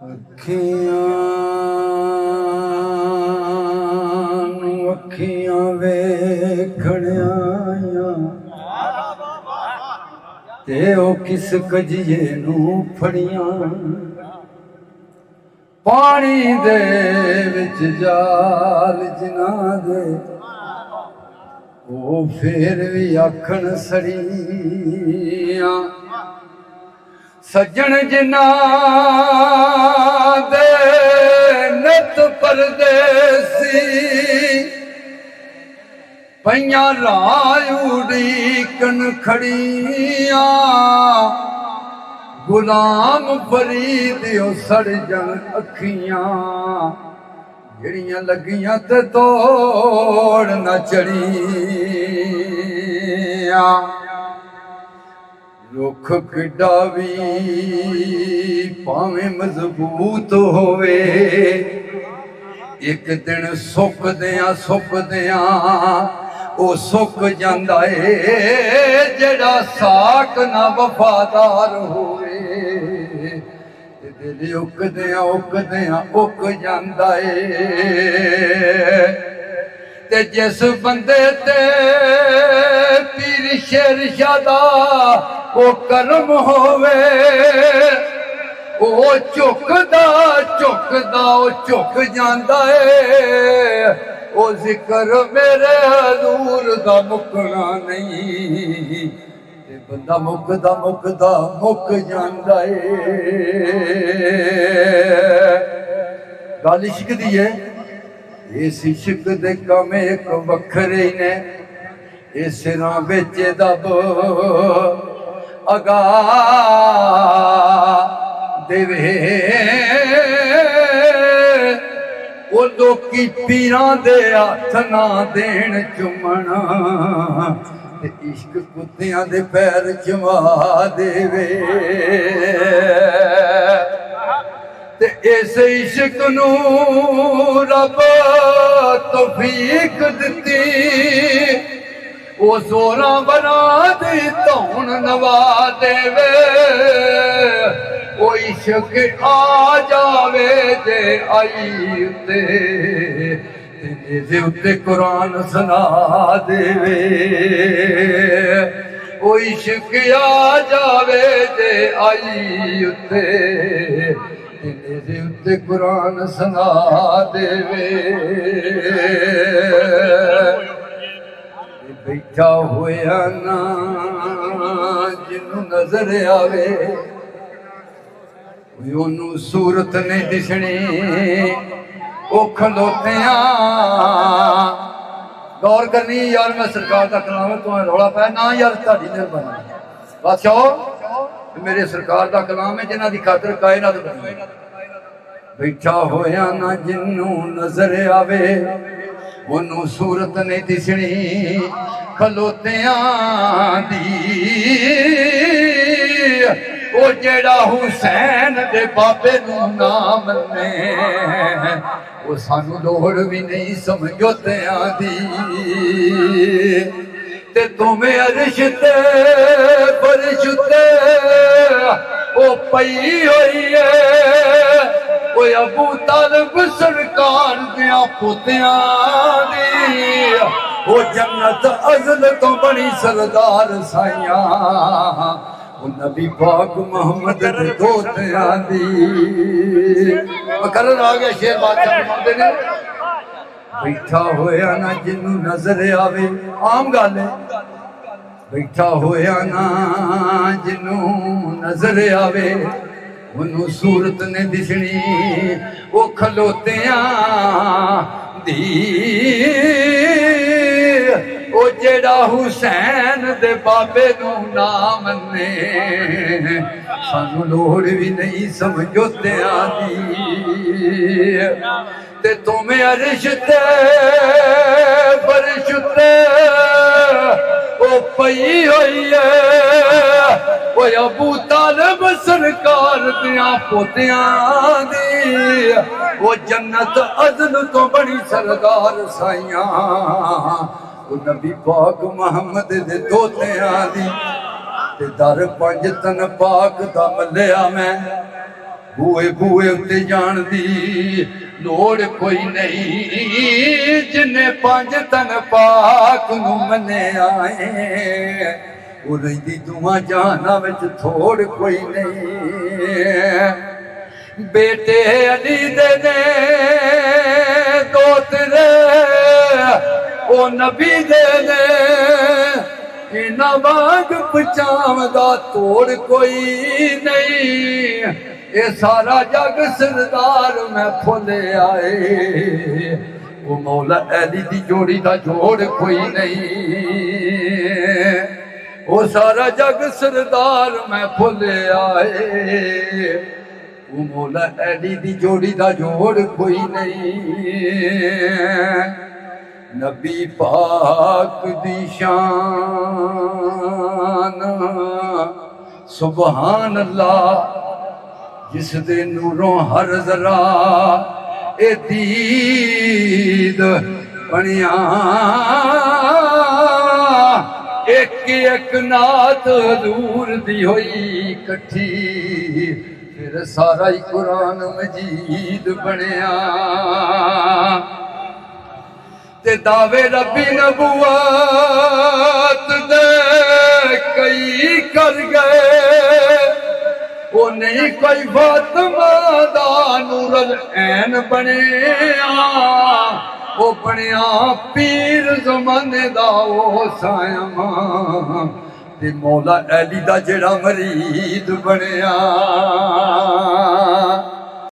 अखियां वेखण आया ते ओ किस कजिए नू फड़ियां पानी दे विच जाल जिना दे ओ फेर भी आखण सड़ियां सज्जन जिना दे नित परदेसी पईयां राह उड़ीकन खड़ियां गुलाम फरीद ओ सड़जन अखियां जिहड़ियां लगियां ते तोड़ न चढ़ियां रुख किड्डा भी भावें मजबूत होवे एक दिन सुकदियां ओ सुक जांदा ए जेड़ा साक ना वफादार होवे दिल उकदियां उक जांदा ए ते जिस बंदे ते पीर शेर शादा ओ करम होवे ओ झुकदा ओ झुक जांदा ए ओ जिक्र मेरे हजूर दा मुकना नहीं ते बंदा मुकदा मुक जांदा ए गल इश्क दी है इस इश्क दे कम एक वखरे ने इस सिरां बिच दब अगा देवे ओ लोकी पीरां दे हथ ना देण चुमना ते इश्क कुत्तियां दे पैर चुमा देवे ते इस इश्क नू रब तौफीक दित्ती ओ जोरा बना दी धौन नवा देवे ओ इश्क आ जावे जे आई उते उत्ते कुरान सुना देवे ओ इश्क आ जावे जे आई उते उत्ते कुरान सुना देवे बैठा होया ना जिन्नू नजर आवे ओनू सूरत नहीं दिसनी ओ खलोतियां गौर करनी यार मैं सरकार का कलाम तुम्हें रौला पाया ना यार तुहाडी मेहरबानी बादशाह मेरे सरकार का कलाम है जिन्हां दी खातर कायनात बनी बैठा होया ना जिन्नू नजर आवे ओनू सूरत नहीं दिसनी खलोतियां दी ओ जेड़ा हुसैन दे बाबे नू ना मन्ने ओ सानू लोड़ भी नहीं समझौतियां दी ते तुम्हें अरश ते फर्श ते ओ पई होई है ओ अबू तालिब सरकार दियां पुतियां दी ओ जन्नत अज़ल तो बड़ी सरदार साइयां ओ नबी पाक मोहम्मद दे दोतियां दी करन आ गया शेर बादशाह फरमाते ने बैठा होया ना जिन्नू नजर आवे आम गल है बैठा होया ना जिन्नू नजर आवे ओनू सूरत ने दिसनी ओ खलोतियां दी ओ जेड़ा हुसैन दे बाबे नू ना मन्ने सानू लोड़ भी नहीं समझौतियां दी ते तुम्हें अरश ते फर्श ते ओ पई होई है ओ अबू तालिब सरकार दियां पोतियां दी ओ जन्नत अज़ल तो बड़ी सरदार साइयां ओ नबी पाक मोहम्मद दे दोतियां दी ते दर पंज तन पाक दा मल्लिया मैं बूए बूए उत्ते जान दी लोड़ कोई नहीं जिन्हें पांच तन पाक नू मने आए उदी दुआ जाना विच थोड़ कोई नहीं बेटे अली दे ने दोतरे ओ नबी दे ने इना वांग पचावदा तोड़ कोई नहीं ये सारा जग सरदार मैं फुले आए वो मौला अली दी जोड़ी दा जोड़ कोई नहीं वो सारा जग सरदार मैं फुले आए वो मौला अली दी जोड़ी दा जोड़ कोई नहीं नबी पाक दी शान सुबहान अल्लाह जिस दे नूरों हर जरा ए दीद बनिया एक एक नात हजूर दी होई कठी फिर सारा ही कुरान मजीद बनिया ते दावे रब्बी नबुवत दे कई कर गए वो नहीं कोई फातिमा दा नूरुल ऐन बनिया वो बनिया पीर ज़माने दा वो सायमा ते मौला अली दा जेड़ा मरीद बनिया